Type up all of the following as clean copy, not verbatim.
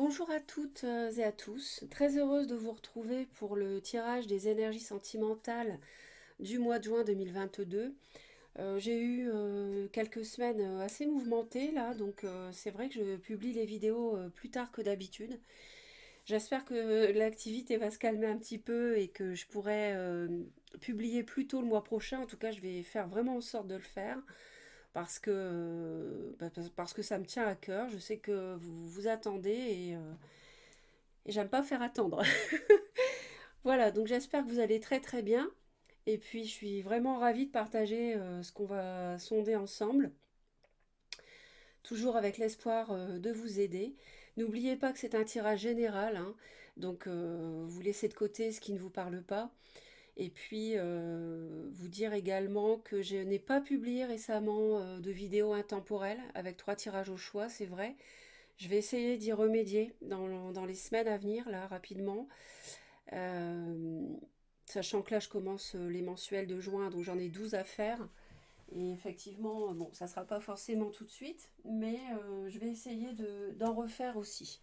Bonjour à toutes et à tous, très heureuse de vous retrouver pour le tirage des énergies sentimentales du mois de juin 2022. J'ai eu quelques semaines assez mouvementées là, donc c'est vrai que je publie les vidéos plus tard que d'habitude. J'espère que l'activité va se calmer un petit peu et que je pourrai publier plus tôt le mois prochain. En tout cas, je vais faire vraiment en sorte de le faire parce que ça me tient à cœur. Je sais que vous vous attendez et j'aime pas faire attendre. Voilà, donc j'espère que vous allez très très bien. Et puis je suis vraiment ravie de partager ce qu'on va sonder ensemble, toujours avec l'espoir de vous aider. N'oubliez pas que c'est un tirage général, hein, donc vous laissez de côté ce qui ne vous parle pas. Et puis vous dire également que je n'ai pas publié récemment de vidéo intemporelle avec 3 tirages au choix, c'est vrai. Je vais essayer d'y remédier dans les semaines à venir, là, rapidement. Euh, Sachant que là, je commence les mensuels de juin, donc j'en ai 12 à faire. Et effectivement, bon, ça ne sera pas forcément tout de suite, mais je vais essayer d'en refaire aussi.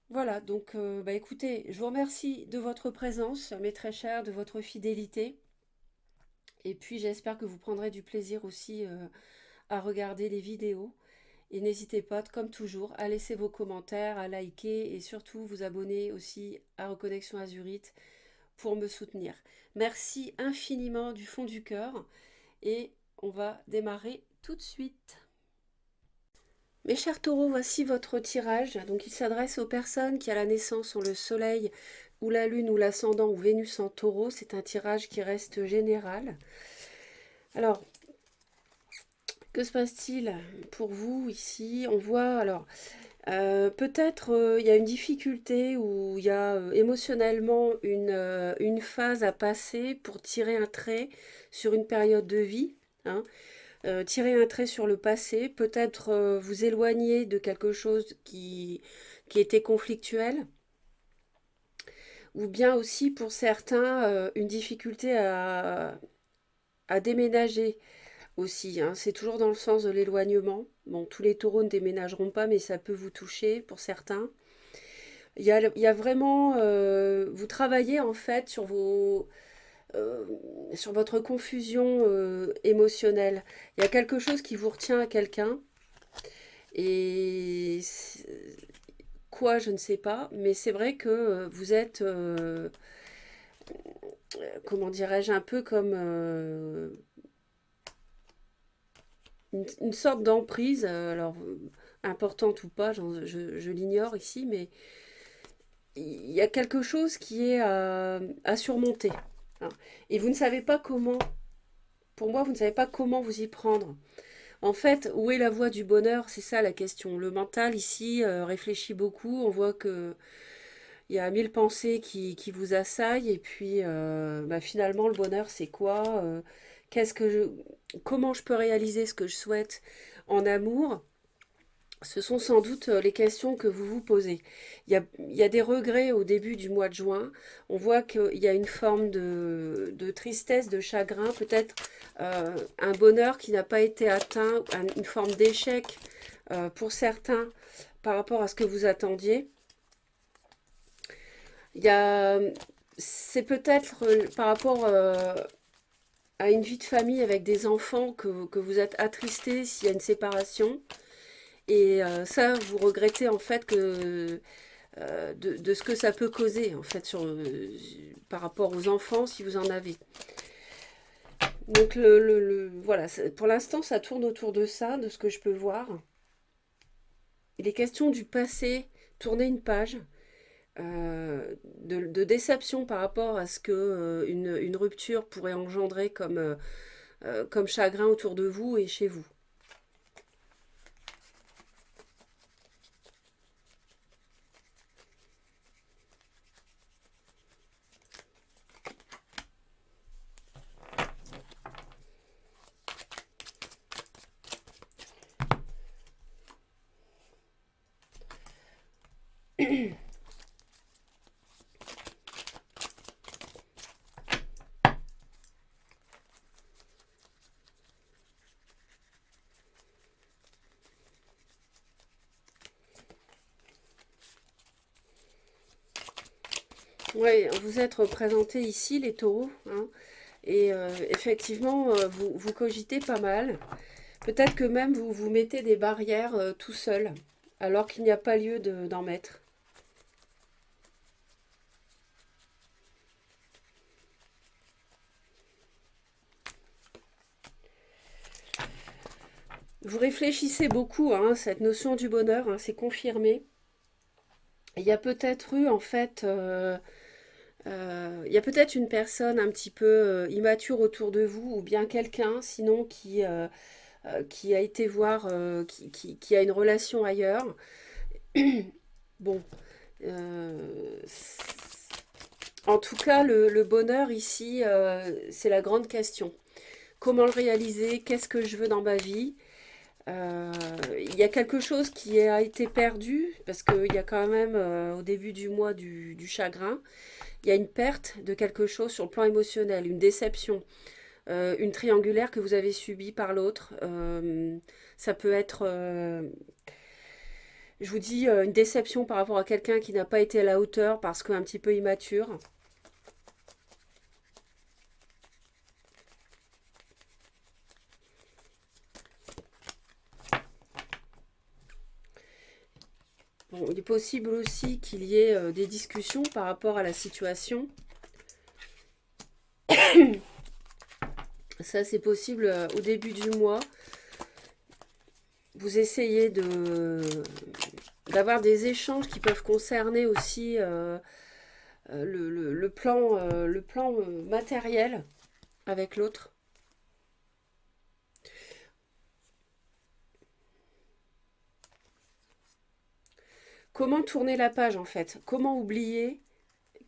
Voilà, donc bah écoutez, je vous remercie de votre présence, mes très chers, de votre fidélité. Et puis j'espère que vous prendrez du plaisir aussi à regarder les vidéos. Et n'hésitez pas, comme toujours, à laisser vos commentaires, à liker et surtout vous abonner aussi à Reconnexion Azurite pour me soutenir. Merci infiniment du fond du cœur et on va démarrer tout de suite. Mes chers taureaux, voici votre tirage. Donc il s'adresse aux personnes qui à la naissance ont le soleil ou la lune ou l'ascendant ou Vénus en taureau. C'est un tirage qui reste général. Alors, que se passe-t-il pour vous ici? On voit alors peut-être il y a une difficulté ou il y a émotionnellement une phase à passer pour tirer un trait sur une période de vie, hein. Tirer un trait sur le passé, peut-être vous éloigner de quelque chose qui était conflictuel, ou bien aussi pour certains une difficulté à déménager aussi, hein. C'est toujours dans le sens de l'éloignement. Bon, tous les taureaux ne déménageront pas, mais ça peut vous toucher pour certains. Il y a vraiment, vous travaillez en fait euh, sur votre confusion émotionnelle. Il y a quelque chose qui vous retient à quelqu'un et quoi, je ne sais pas, mais c'est vrai que vous êtes, comment dirais-je, un peu comme une sorte d'emprise, alors importante ou pas, je l'ignore ici, mais il y a quelque chose qui est à surmonter, hein. Et vous ne savez pas comment, pour moi, vous ne savez pas comment vous y prendre. En fait, où est la voie du bonheur? C'est ça la question. Le mental ici réfléchit beaucoup. On voit que il y a 1000 pensées qui vous assaillent. Et puis, bah, finalement, le bonheur, c'est quoi? Qu'est-ce que comment je peux réaliser ce que je souhaite en amour? Ce sont sans doute les questions que vous vous posez. Il y a des regrets au début du mois de juin. On voit qu'il y a une forme de tristesse, de chagrin, peut-être un bonheur qui n'a pas été atteint, une forme d'échec pour certains par rapport à ce que vous attendiez. Il y a, c'est peut-être par rapport à une vie de famille avec des enfants que vous êtes attristé s'il y a une séparation. Et ça, vous regrettez en fait de ce que ça peut causer en fait par rapport aux enfants si vous en avez. Donc voilà, pour l'instant ça tourne autour de ça, de ce que je peux voir. Il est question du passé, tourner une page, de déception par rapport à ce que une rupture pourrait engendrer comme chagrin autour de vous et chez vous. Oui, vous êtes représentés ici, les taureaux, hein, et effectivement, vous cogitez pas mal. Peut-être que même vous vous mettez des barrières tout seul, alors qu'il n'y a pas lieu d'en mettre. Vous réfléchissez beaucoup, hein, cette notion du bonheur, hein, c'est confirmé. Il y a peut-être eu, en fait, il y a peut-être une personne un petit peu immature autour de vous, ou bien quelqu'un, sinon, qui a été voir, qui a une relation ailleurs. Bon, euh, en tout cas, le bonheur ici, c'est la grande question. Comment le réaliser? Qu'est-ce que je veux dans ma vie? Euh, il y a quelque chose qui a été perdu, parce qu'il y a quand même, au début du mois, du chagrin. Il y a une perte de quelque chose sur le plan émotionnel, une déception, une triangulaire que vous avez subie par l'autre. Ça peut être, je vous dis, une déception par rapport à quelqu'un qui n'a pas été à la hauteur parce qu'un petit peu immature. Bon, il est possible aussi qu'il y ait des discussions par rapport à la situation. Ça, c'est possible au début du mois. Vous essayez d'avoir des échanges qui peuvent concerner aussi le plan matériel avec l'autre. Comment tourner la page en fait? Comment oublier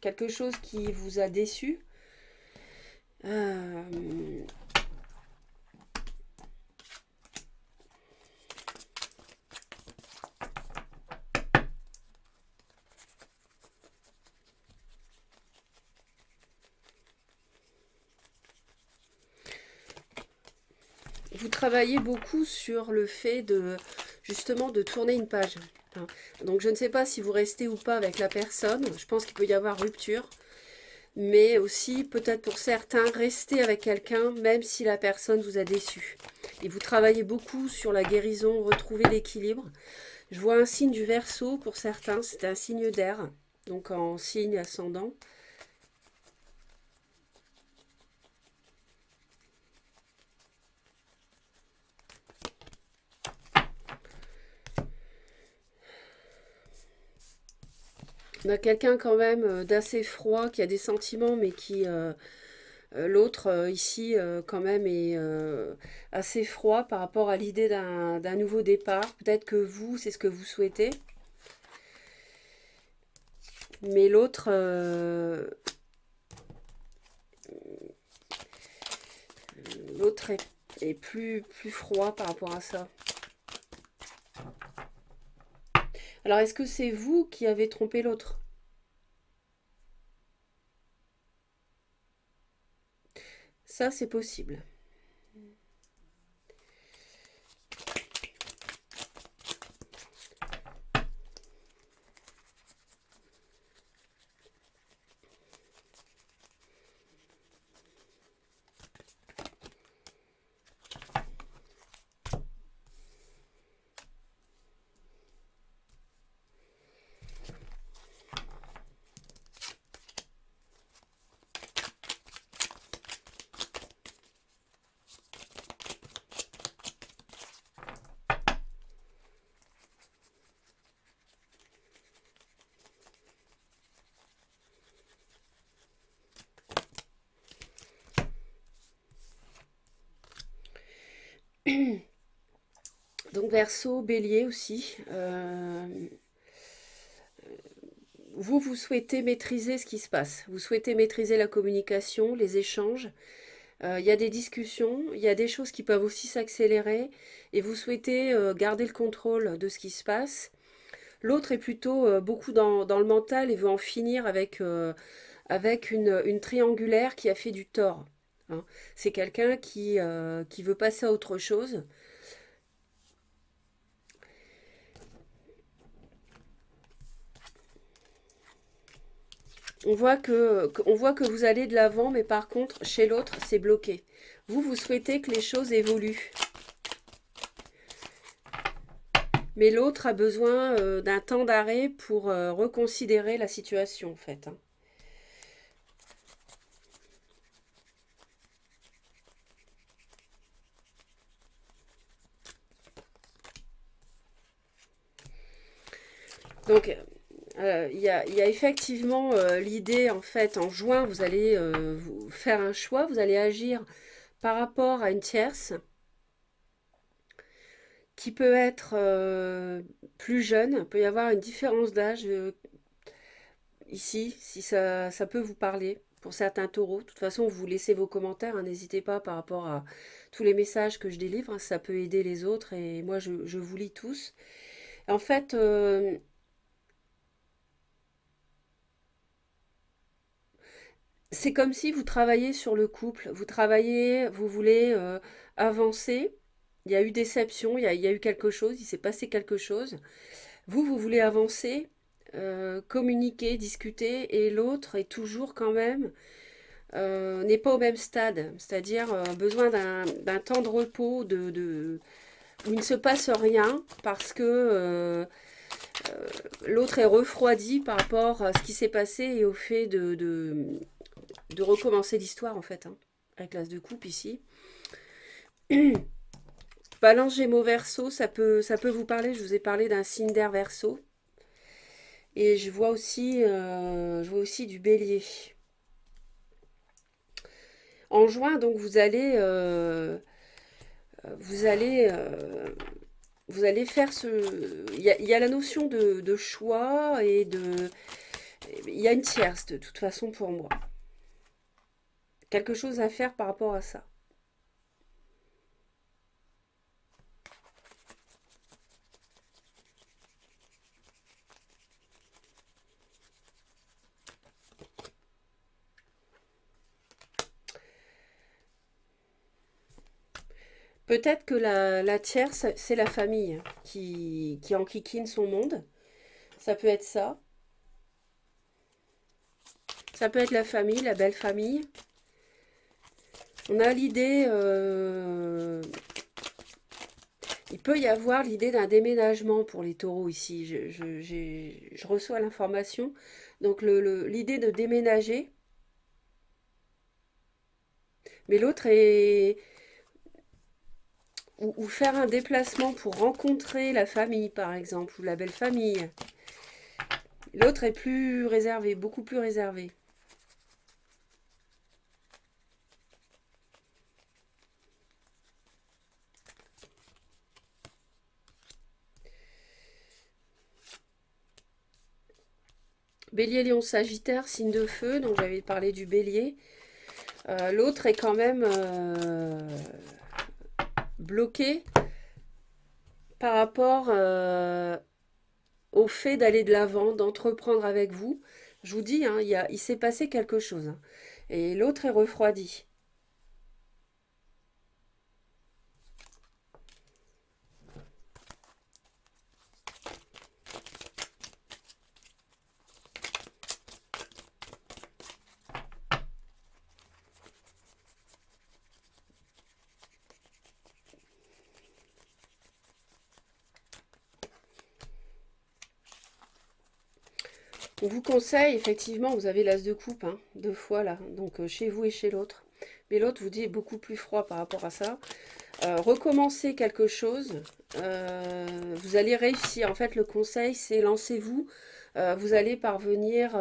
quelque chose qui vous a déçu? Euh, Vous travaillez beaucoup sur le fait de justement de tourner une page, hein. Donc je ne sais pas si vous restez ou pas avec la personne. Je pense qu'il peut y avoir rupture, mais aussi peut-être pour certains rester avec quelqu'un même si la personne vous a déçu. Et vous travaillez beaucoup sur la guérison, retrouver l'équilibre. Je vois un signe du Verseau pour certains, c'est un signe d'air, donc en signe ascendant. On a quelqu'un quand même d'assez froid, qui a des sentiments, mais qui, l'autre ici quand même est assez froid par rapport à l'idée d'un nouveau départ. Peut-être que vous, c'est ce que vous souhaitez, mais l'autre est plus froid par rapport à ça. Alors est-ce que c'est vous qui avez trompé l'autre? Ça, c'est possible. Donc Verseau, Bélier aussi. Vous souhaitez maîtriser ce qui se passe. Vous souhaitez maîtriser la communication, les échanges. Il y a des discussions, il y a des choses qui peuvent aussi s'accélérer et vous souhaitez garder le contrôle de ce qui se passe. L'autre est plutôt beaucoup dans le mental et veut en finir avec une triangulaire qui a fait du tort, hein. C'est quelqu'un qui veut passer à autre chose. On voit que vous allez de l'avant, mais par contre, chez l'autre, c'est bloqué. Vous, vous souhaitez que les choses évoluent. Mais l'autre a besoin d'un temps d'arrêt pour reconsidérer la situation, en fait, hein. Donc, il y a effectivement l'idée, en fait, en juin, vous allez vous faire un choix, vous allez agir par rapport à une tierce qui peut être plus jeune. Il peut y avoir une différence d'âge ici, si ça peut vous parler. Pour certains taureaux, de toute façon, vous laissez vos commentaires, hein, n'hésitez pas par rapport à tous les messages que je délivre, hein, ça peut aider les autres et moi je vous lis tous. En fait, c'est comme si vous travaillez sur le couple, vous travaillez, vous voulez avancer. Il y a eu déception, il y a eu quelque chose, il s'est passé quelque chose. Vous voulez avancer, communiquer, discuter, et l'autre est toujours quand même, n'est pas au même stade. C'est-à-dire besoin d'un temps de repos, où il ne se passe rien parce que l'autre est refroidi par rapport à ce qui s'est passé et au fait de recommencer l'histoire en fait, hein, avec l'as de coupe ici. Balance Gémeaux Verseau, ça peut vous parler. Je vous ai parlé d'un signe d'air Verseau. Et je vois aussi du Bélier. En juin, donc vous allez, vous allez faire ce. Il y a la notion de choix et de. Il y a une tierce de toute façon pour moi. Quelque chose à faire par rapport à ça. Peut-être que la tierce, c'est la famille qui enquiquine son monde. Ça peut être ça. Ça peut être la famille, la belle famille. On a l'idée, il peut y avoir l'idée d'un déménagement pour les taureaux ici. Je reçois l'information. Donc l'idée de déménager, mais l'autre est... ou faire un déplacement pour rencontrer la famille, par exemple, ou la belle famille. L'autre est plus réservé, beaucoup plus réservé. Bélier, Lion, Sagittaire, signe de feu, donc j'avais parlé du bélier. L'autre est quand même bloqué par rapport au fait d'aller de l'avant, d'entreprendre avec vous. Je vous dis, hein, il s'est passé quelque chose, hein. Et l'autre est refroidi. On vous conseille, effectivement, vous avez l'as de coupe, hein, deux fois là, donc chez vous et chez l'autre. Mais l'autre vous dit est beaucoup plus froid par rapport à ça. Recommencez quelque chose, vous allez réussir. En fait, le conseil, c'est lancez-vous. Vous allez parvenir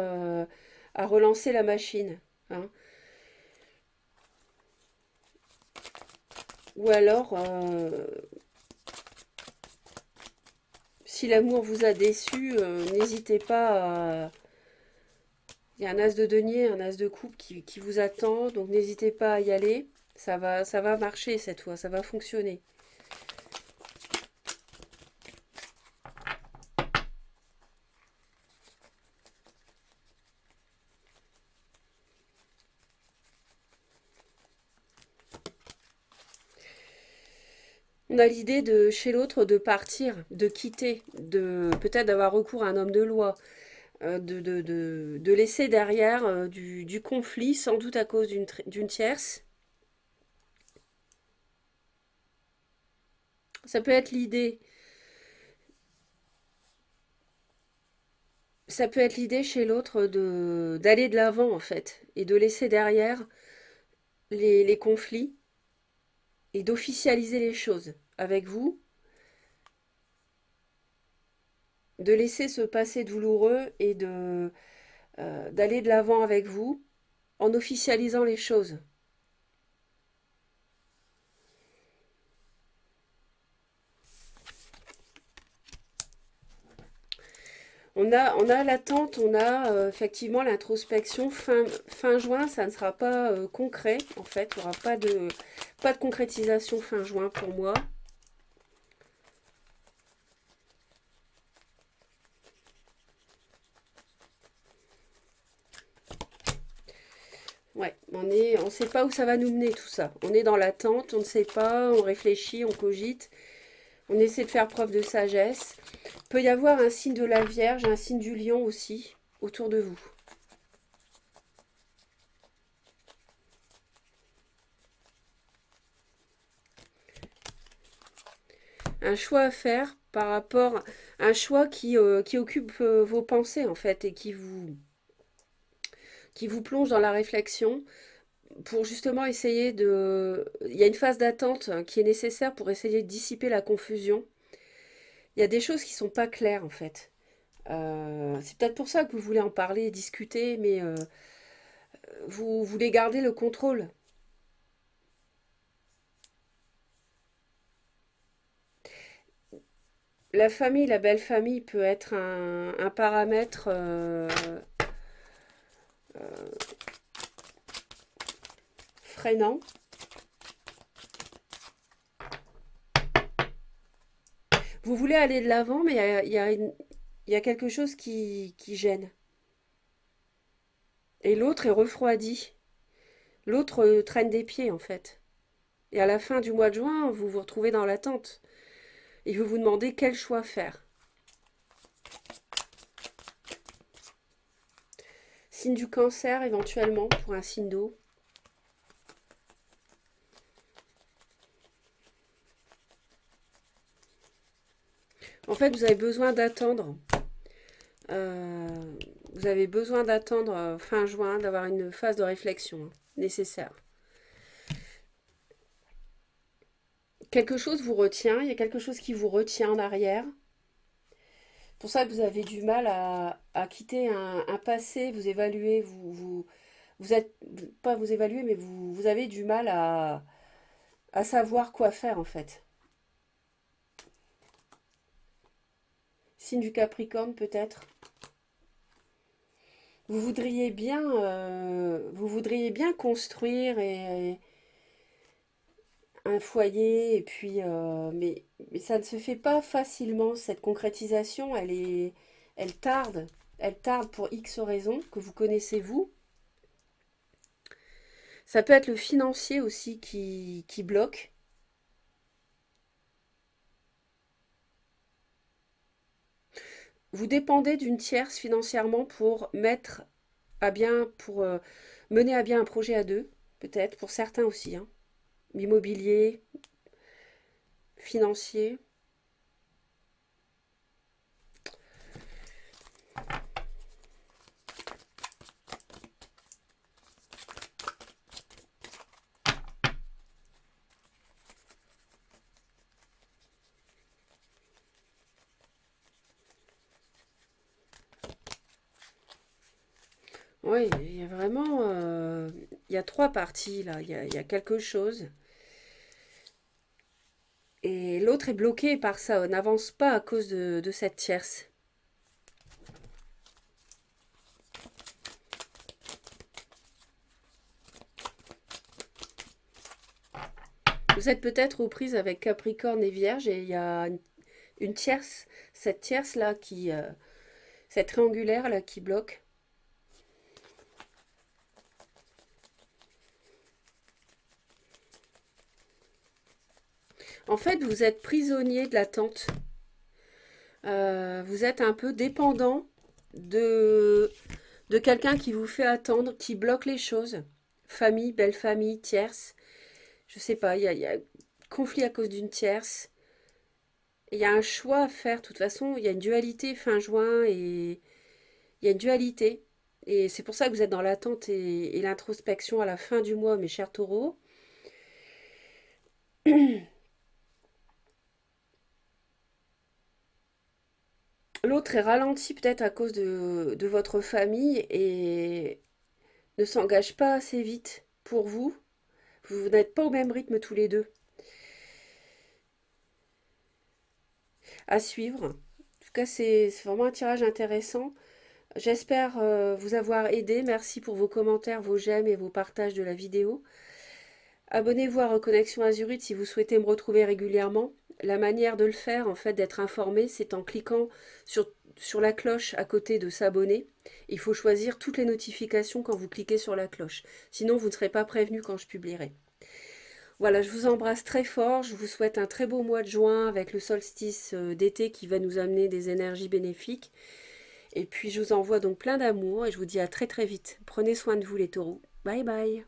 à relancer la machine, hein. Ou alors, si l'amour vous a déçu, n'hésitez pas à... Il y a un as de denier, un as de coupe qui vous attend, donc n'hésitez pas à y aller. Ça va marcher cette fois, ça va fonctionner. On a l'idée de chez l'autre de partir, de quitter, de peut-être d'avoir recours à un homme de loi. de laisser derrière du conflit, sans doute à cause d'une tierce. Ça peut être l'idée. Ça peut être l'idée chez l'autre de d'aller de l'avant en fait et de laisser derrière les conflits et d'officialiser les choses avec vous, de laisser ce passé douloureux et de d'aller de l'avant avec vous en officialisant les choses. On a l'attente, on a effectivement l'introspection. Fin juin, ça ne sera pas concret en fait. Il n'y aura pas de concrétisation fin juin pour moi. Ouais, on sait pas où ça va nous mener tout ça. On est dans l'attente, on ne sait pas, on réfléchit, on cogite, on essaie de faire preuve de sagesse. Il peut y avoir un signe de la Vierge, un signe du Lion aussi autour de vous. Un choix à faire par rapport, un choix qui occupe vos pensées en fait et qui vous plonge dans la réflexion pour justement essayer de... Il y a une phase d'attente qui est nécessaire pour essayer de dissiper la confusion. Il y a des choses qui sont pas claires en fait. C'est peut-être pour ça que vous voulez en parler, discuter, mais vous voulez garder le contrôle. La famille, la belle famille peut être un paramètre freinant. Vous voulez aller de l'avant, mais il y a quelque chose qui gêne. Et l'autre est refroidi. L'autre traîne des pieds, en fait. Et à la fin du mois de juin, vous vous retrouvez dans l'attente. Et vous vous demandez quel choix faire. Signe du cancer, éventuellement, pour un signe d'eau. En fait, vous avez besoin d'attendre. Euh, Vous avez besoin d'attendre fin juin, d'avoir une phase de réflexion nécessaire. Quelque chose vous retient, il y a quelque chose qui vous retient en arrière. Pour ça que vous avez du mal à quitter un passé, vous évaluez, vous êtes, pas vous évaluez, mais vous avez du mal à savoir quoi faire en fait. Signe du Capricorne peut-être. Vous voudriez bien construire un foyer et puis, mais ça ne se fait pas facilement. Cette concrétisation, elle tarde pour X raisons que vous connaissez vous. Ça peut être le financier aussi qui bloque. Vous dépendez d'une tierce financièrement pour mettre à bien, pour mener à bien un projet à deux, peut-être, pour certains aussi, hein. Immobilier, financier. Oui, il y a vraiment, il y a trois parties là. Il y a quelque chose. Et l'autre est bloqué par ça, n'avance pas à cause de cette tierce. Vous êtes peut-être aux prises avec Capricorne et Vierge et il y a une tierce, cette tierce là cette triangulaire là qui bloque. En fait, vous êtes prisonnier de l'attente. Vous êtes un peu dépendant de, de quelqu'un qui vous fait attendre, qui bloque les choses. Famille, belle famille, tierce. Je sais pas, il y a conflit à cause d'une tierce. Il y a un choix à faire. De toute façon, il y a une dualité fin juin et il y a une dualité. Et c'est pour ça que vous êtes dans l'attente et l'introspection à la fin du mois, mes chers taureaux. L'autre est ralenti peut-être à cause de votre famille et ne s'engage pas assez vite pour vous. Vous n'êtes pas au même rythme tous les deux. À suivre. En tout cas, c'est vraiment un tirage intéressant. J'espère vous avoir aidé. Merci pour vos commentaires, vos j'aime et vos partages de la vidéo. Abonnez-vous à Reconnexion Azurite si vous souhaitez me retrouver régulièrement. La manière de le faire, en fait, d'être informé, c'est en cliquant sur la cloche à côté de s'abonner. Il faut choisir toutes les notifications quand vous cliquez sur la cloche. Sinon, vous ne serez pas prévenu quand je publierai. Voilà, je vous embrasse très fort. Je vous souhaite un très beau mois de juin avec le solstice d'été qui va nous amener des énergies bénéfiques. Et puis, je vous envoie donc plein d'amour et je vous dis à très très vite. Prenez soin de vous les taureaux. Bye bye.